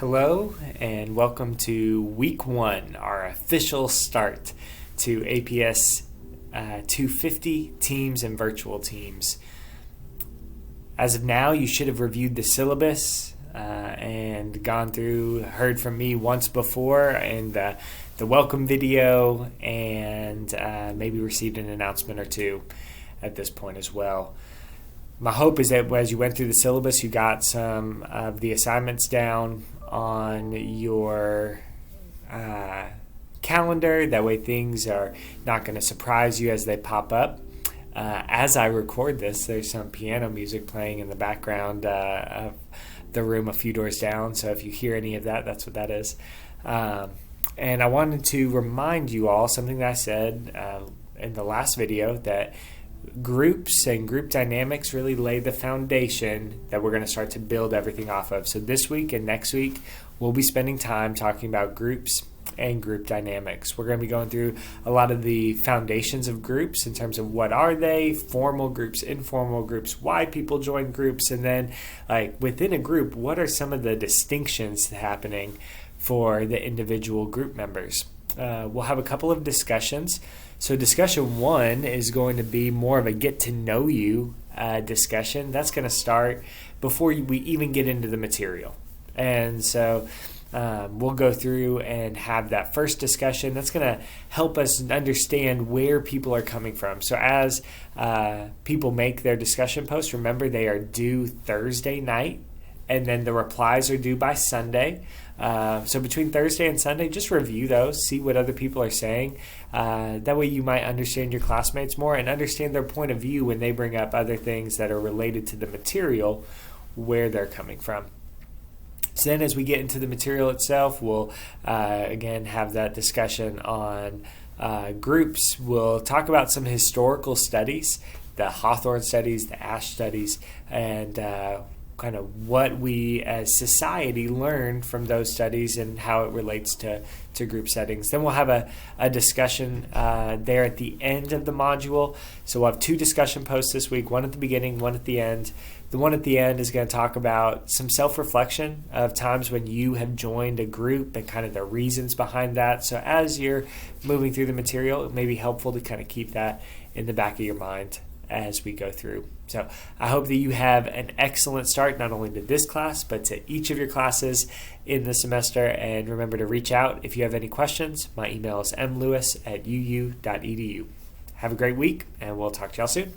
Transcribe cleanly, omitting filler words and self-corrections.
Hello and welcome to week one, our official start to APS 250 teams and virtual teams. As of now, you should have reviewed the syllabus and gone through, heard from me once before in the welcome video, and maybe received an announcement or two at this point as well. My hope is that as you went through the syllabus, you got some of the assignments down on your calendar. That way things are not going to surprise you as they pop up. As I record this, there's some piano music playing in the background of the room a few doors down. So if you hear any of that, that's what that is. And I wanted to remind you all something that I said in the last video, that groups and group dynamics really lay the foundation that we're going to start to build everything off of. So this week and next week, we'll be spending time talking about groups and group dynamics. We're going to be going through a lot of the foundations of groups in terms of what are they, formal groups, informal groups, why people join groups, and then like within a group, what are some of the distinctions happening for the individual group members. We'll have a couple of discussions. So discussion one is going to be more of a get to know you discussion. That's going to start before we even get into the material. And so we'll go through and have that first discussion. That's going to help us understand where people are coming from. So as people make their discussion posts, remember they are due Thursday night, and then the replies are due by Sunday. So between Thursday and Sunday, just review those, see what other people are saying. That way you might understand your classmates more and understand their point of view when they bring up other things that are related to the material, where they're coming from. So then as we get into the material itself, we'll again have that discussion on groups. We'll talk about some historical studies, the Hawthorne studies, the Ash studies, and kind of what we as society learned from those studies and how it relates to group settings. Then we'll have a discussion there at the end of the module. So we'll have two discussion posts this week, one at the beginning, one at the end. The one at the end is going to talk about some self-reflection of times when you have joined a group and kind of the reasons behind that. So as you're moving through the material, it may be helpful to kind of keep that in the back of your mind as we go through. So I hope that you have an excellent start, not only to this class, but to each of your classes in the semester. And remember to reach out if you have any questions. My email is mlewis@uu.edu. Have a great week, and we'll talk to y'all soon.